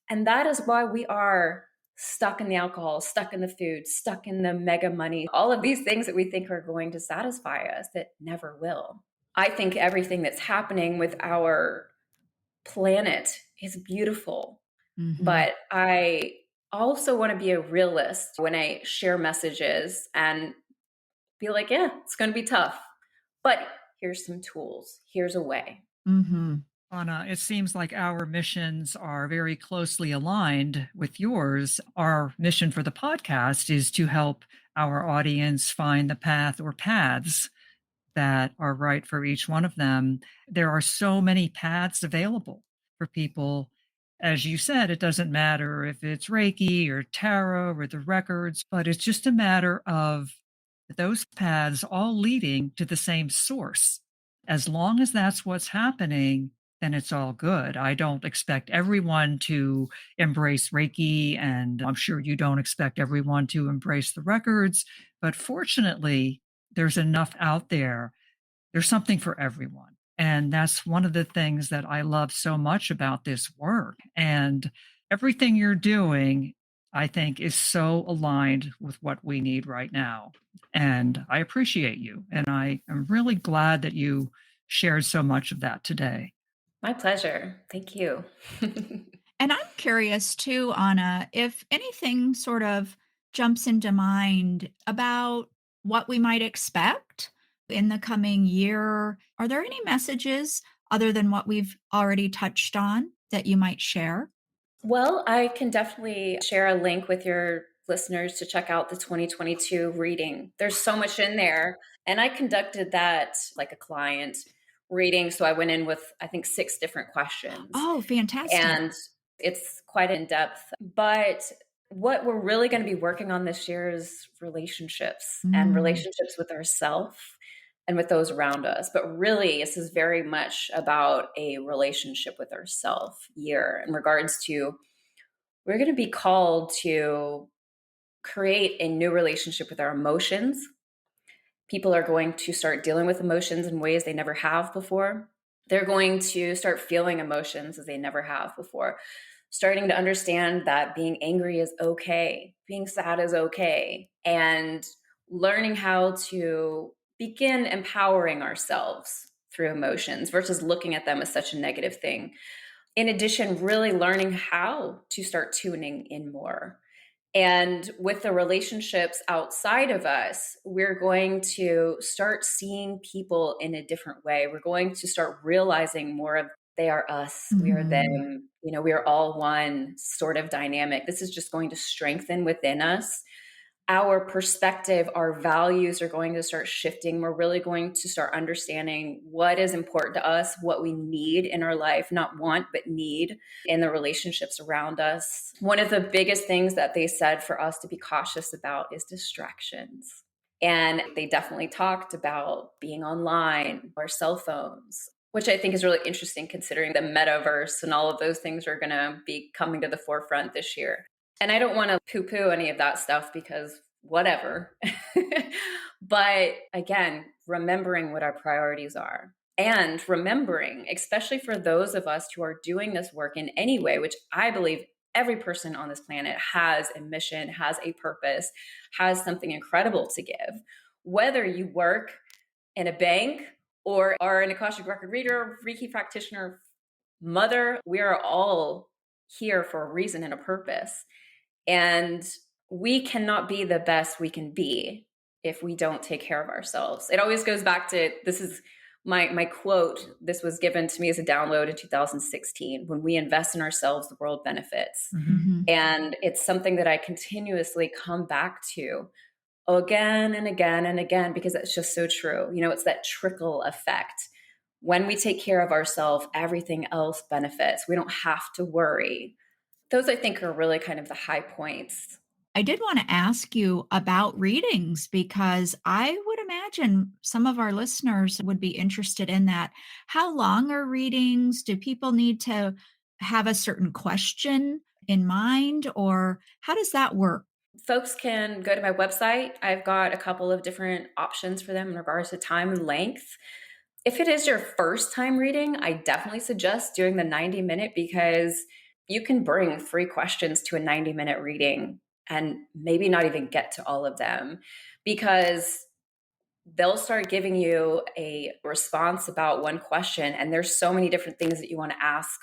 And that is why we are stuck in the alcohol, stuck in the food, stuck in the mega money, all of these things that we think are going to satisfy us that never will. I think everything that's happening with our planet is beautiful, Mhm. but I also want to be a realist when I share messages and be like, yeah, it's going to be tough, but here's some tools, here's a way. Mhm. Anna, it seems like our missions are very closely aligned with yours. Our mission for the podcast is to help our audience find the path or paths that are right for each one of them. There are so many paths available for people. As you said, it doesn't matter if it's Reiki or tarot or the records, but it's just a matter of those paths all leading to the same source. As long as that's what's happening, then it's all good. I don't expect everyone to embrace Reiki, and I'm sure you don't expect everyone to embrace the records. But fortunately, there's enough out there. There's something for everyone. And that's one of the things that I love so much about this work. And everything you're doing, I think, is so aligned with what we need right now. And I appreciate you. And I am really glad that you shared so much of that today. My pleasure. Thank you. And I'm curious too, Anna, if anything sort of jumps into mind about what we might expect in the coming year. Are there any messages other than what we've already touched on that you might share? Well, I can definitely share a link with your listeners to check out the 2022 reading. There's so much in there. And I conducted that like a client reading. So I went in with, I think, 6 different questions. Oh, fantastic. And it's quite in depth. But what we're really going to be working on this year is relationships and Mm. relationships with ourselves and with those around us. But really, this is very much about a relationship with ourself year in regards to we're going to be called to create a new relationship with our emotions. People are going to start dealing with emotions in ways they never have before. They're going to start feeling emotions as they never have before, starting to understand that being angry is okay, being sad is okay, and learning how to begin empowering ourselves through emotions versus looking at them as such a negative thing. In addition, really learning how to start tuning in more. And with the relationships outside of us, we're going to start seeing people in a different way. We're going to start realizing more of they are us, we are Mhm. them, we are all one sort of dynamic. This is just going to strengthen within us our perspective, our values are going to start shifting. We're really going to start understanding what is important to us, what we need in our life, not want, but need in the relationships around us. One of the biggest things that they said for us to be cautious about is distractions. And they definitely talked about being online or cell phones, which I think is really interesting considering the metaverse and all of those things are going to be coming to the forefront this year. And I don't want to poo poo any of that stuff because whatever. But again, remembering what our priorities are and remembering, especially for those of us who are doing this work in any way, which I believe every person on this planet has a mission, has a purpose, has something incredible to give. Whether you work in a bank or are an Akashic record reader, Reiki practitioner, mother, we are all here for a reason and a purpose. And we cannot be the best we can be if we don't take care of ourselves. It always goes back to this is my quote. This was given to me as a download in 2016. When we invest in ourselves, the world benefits. Mhm. Mhm. And it's something that I continuously come back to again and again and again because it's just so true. It's that trickle effect. When we take care of ourselves, everything else benefits. We don't have to worry. Those, I think, are really kind of the high points. I did want to ask you about readings because I would imagine some of our listeners would be interested in that. How long are readings? Do people need to have a certain question in mind, or how does that work? Folks can go to my website. I've got a couple of different options for them in regards to time and length. If it is your first time reading, I definitely suggest doing the 90-minute because you can bring 3 questions to a 90-minute reading and maybe not even get to all of them because they'll start giving you a response about one question. And there's so many different things that you want to ask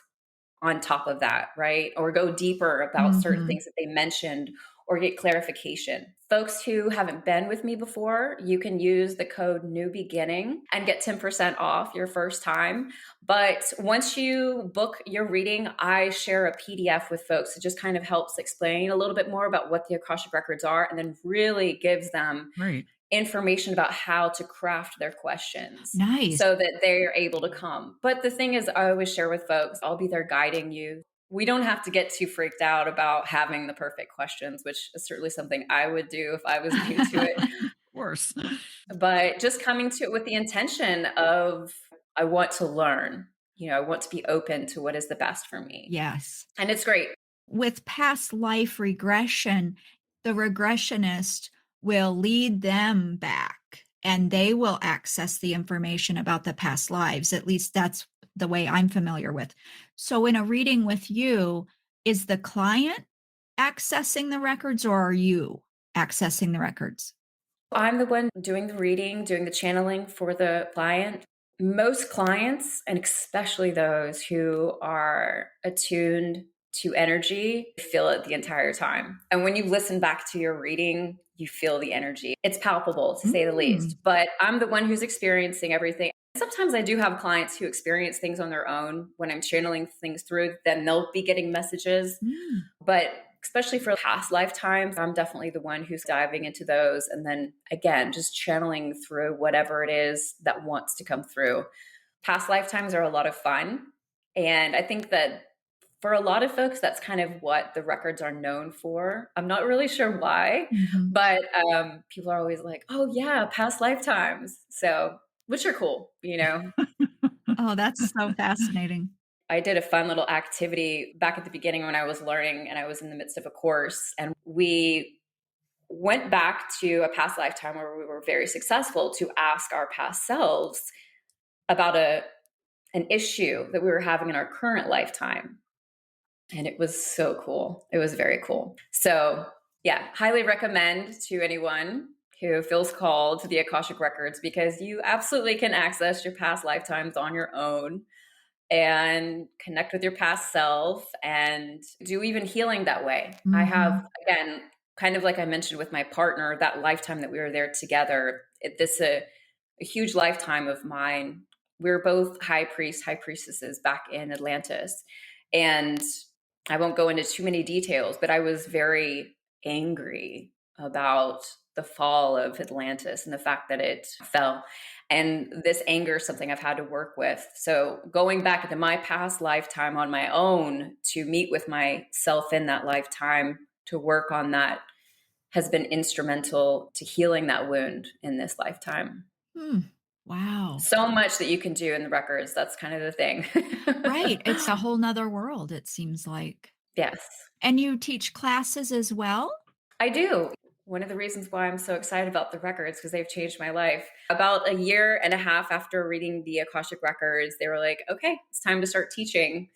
on top of that, right? Or go deeper about certain Mhm. things that they mentioned or get clarification. Folks who haven't been with me before, you can use the code New Beginning and get 10% off your first time. But once you book your reading, I share a PDF with folks. It just kind of helps explain a little bit more about what the Akashic Records are, and then really gives them Right. information about how to craft their questions Nice. so that they're able to come. But the thing is, I always share with folks, I'll be there guiding you. We don't have to get too freaked out about having the perfect questions, which is certainly something I would do if I was new to it. Of course. But just coming to it with the intention of, I want to learn, I want to be open to what is the best for me. Yes. And it's great. With past life regression, the regressionist will lead them back and they will access the information about the past lives. At least that's the way I'm familiar with. So, in a reading with you, is the client accessing the records or are you accessing the records? I'm the one doing the reading, doing the channeling for the client. Most clients, and especially those who are attuned to energy, feel it the entire time. And when you listen back to your reading, you feel the energy. It's palpable, to say the Mm, least. But I'm the one who's experiencing everything. Sometimes I do have clients who experience things on their own. When I'm channeling things through, then they'll be getting messages. mm. But especially for past lifetimes, I'm definitely the one who's diving into those. And then again, just channeling through whatever it is that wants to come through. Past lifetimes are a lot of fun. And I think that for a lot of folks, that's kind of what the records are known for. I'm not really sure why, Mhm. but people are always like, oh, yeah, past lifetimes. So, which are cool. Oh, that's so fascinating. I did a fun little activity back at the beginning when I was learning and I was in the midst of a course. And we went back to a past lifetime where we were very successful to ask our past selves about an issue that we were having in our current lifetime. And it was so cool. It was very cool. So, yeah, highly recommend to anyone who feels called to the Akashic Records because you absolutely can access your past lifetimes on your own and connect with your past self and do even healing that way. I have, Mhm. again, kind of like I mentioned with my partner, that lifetime that we were there together, this a huge lifetime of mine. We were both high priests, high priestesses back in Atlantis. And I won't go into too many details, but I was very angry about the fall of Atlantis and the fact that it fell. And this anger is something I've had to work with. So going back into my past lifetime on my own to meet with myself in that lifetime to work on that has been instrumental to healing that wound in this lifetime. Hmm. Wow. So much that you can do in the records. That's kind of the thing. Right. It's a whole nother world, it seems like. Yes, And you teach classes as well? I do. One of the reasons why I'm so excited about the records because they've changed my life. About a year and a half after reading the Akashic Records, they were like, okay, it's time to start teaching.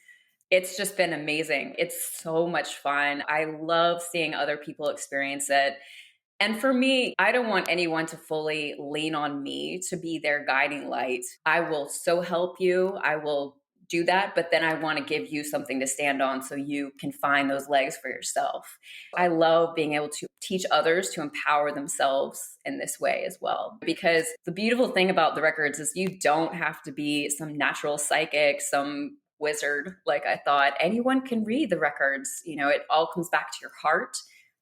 It's just been amazing. It's so much fun. I love seeing other people experience it. And for me, I don't want anyone to fully lean on me to be their guiding light. I will so help you. I will do that, but then I want to give you something to stand on so you can find those legs for yourself. I love being able to teach others to empower themselves in this way as well. Because the beautiful thing about the records is you don't have to be some natural psychic, some wizard like I thought. Anyone can read the records. It all comes back to your heart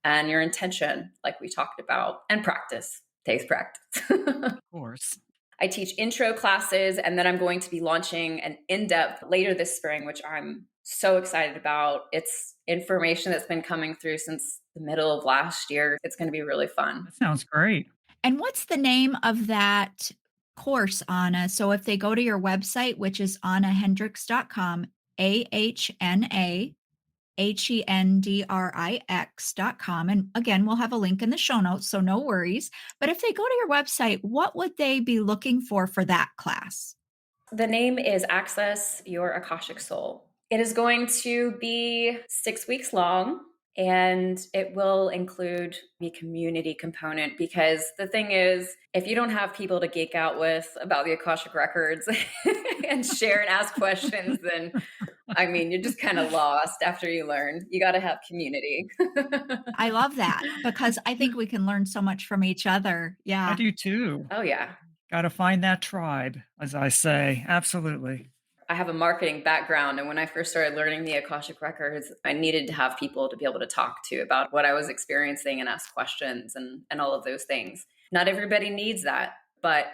and your intention, like we talked about, and practice takes practice. Of course. I teach intro classes, and then I'm going to be launching an in depth later this spring, which I'm so excited about. It's information that's been coming through since the middle of last year. It's going to be really fun. That sounds great. And what's the name of that course, Anna? So if they go to your website, which is ahnahendrix.com, AHNAHENDRIX.com. And again, we'll have a link in the show notes, so no worries. But if they go to your website, what would they be looking for that class? The name is Access Your Akashic Soul. It is going to be 6 weeks long. And it will include the community component because the thing is, if you don't have people to geek out with about the Akashic Records and share and ask questions, then I mean, you're just kind of lost after you learn. You got to have community. I love that because I think we can learn so much from each other. I Yeah, do too. Oh, yeah. Got to find that tribe, as I say. Absolutely. I have a marketing background, and when I first started learning the Akashic Records, I needed to have people to be able to talk to about what I was experiencing and ask questions and all of those things. Not everybody needs that, but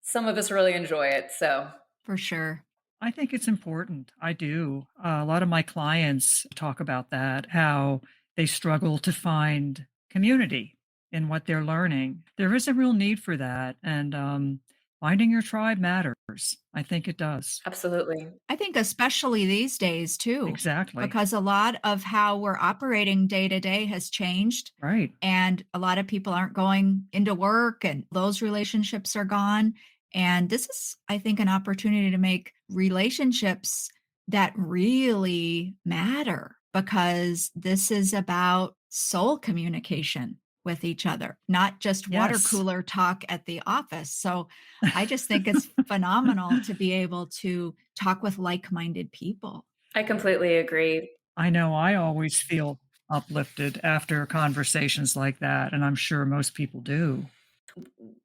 some of us really enjoy it. So, for sure. I think it's important. I do. A lot of my clients talk about that, how they struggle to find community in what they're learning. There is a real need for that. And finding your tribe matters. I think it does. absolutely. I think especially these days too, Exactly. because a lot of how we're operating day to day has changed. Right. And a lot of people aren't going into work and those relationships are gone. And this is, I think, an opportunity to make relationships that really matter because this is about soul communication with each other, not just water Yes. cooler talk at the office. So I just think it's phenomenal to be able to talk with like-minded people. I completely agree. I know I always feel uplifted after conversations like that. And I'm sure most people do.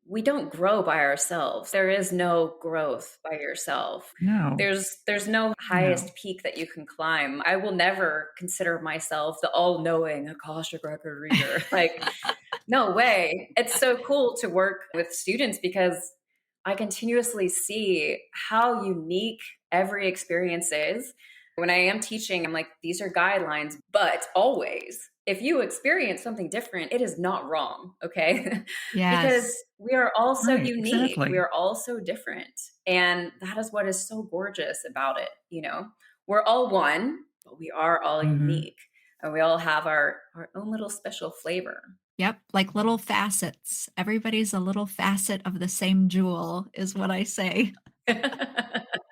We don't grow by ourselves. There is no growth by yourself. No, There's no no. highest peak that you can climb. I will never consider myself the all-knowing Akashic record reader. Like, no way. It's so cool to work with students because I continuously see how unique every experience is. When I am teaching, I'm like, these are guidelines, but always, if you experience something different, it is not wrong. Okay. Because Yes. we are all so Right, unique. We exactly. are all so different. And that is what is so gorgeous about it. You know, we're all one, but we are all Mhm. unique and we all have our own little special flavor. Yep, like little facets. Everybody's a little facet of the same jewel is what I say.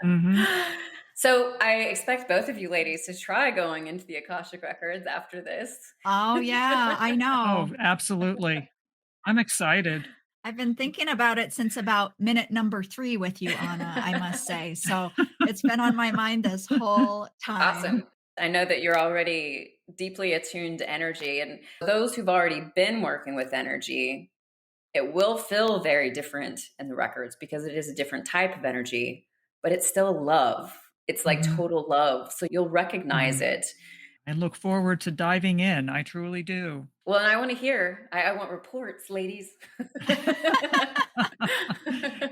Mhm. So I expect both of you ladies to try going into the Akashic Records after this. Oh, yeah, I Oh, know. absolutely. I'm excited. I've been thinking about it since about minute number 3 with you, Anna, I must say. So, it's been on my mind this whole time. Awesome. I know that you're already deeply attuned to energy, and those who've already been working with energy, it will feel very different in the records because it is a different type of energy, but it's still love. It's like Mhm, total love. So you'll recognize mhm. it. I look forward to diving in, I truly do. Well, and I want to hear, I want reports, ladies.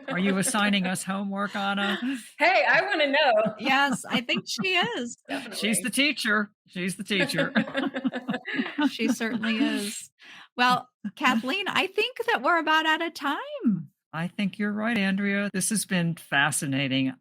Are you assigning us homework, Anna? Hey, I want to know. Yes, I think she is. She's the Definitely. teacher. She's the teacher. She certainly is. Well, Kathleen, I think that we're about out of time. I think you're right, Andrea. This has been fascinating.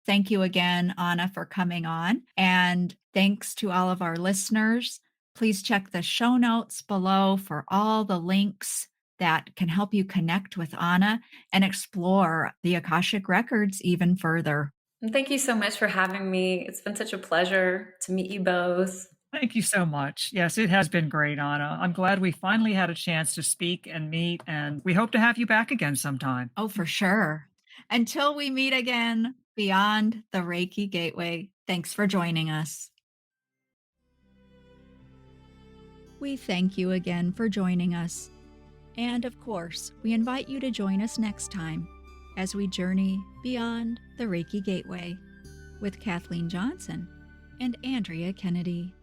Thank you again, Anna, for coming on. And thanks to all of our listeners. Please check the show notes below for all the links that can help you connect with Anna and explore the Akashic Records even further. And thank you so much for having me. It's been such a pleasure to meet you both. Thank you so much. Yes, it has been great, Anna. I'm glad we finally had a chance to speak and meet, and we hope to have you back again sometime. Oh, for sure. Until we meet again beyond the Reiki Gateway, thanks for joining us. We thank you again for joining us. And of course, we invite you to join us next time as we journey beyond the Reiki Gateway with Kathleen Johnson and Andrea Kennedy.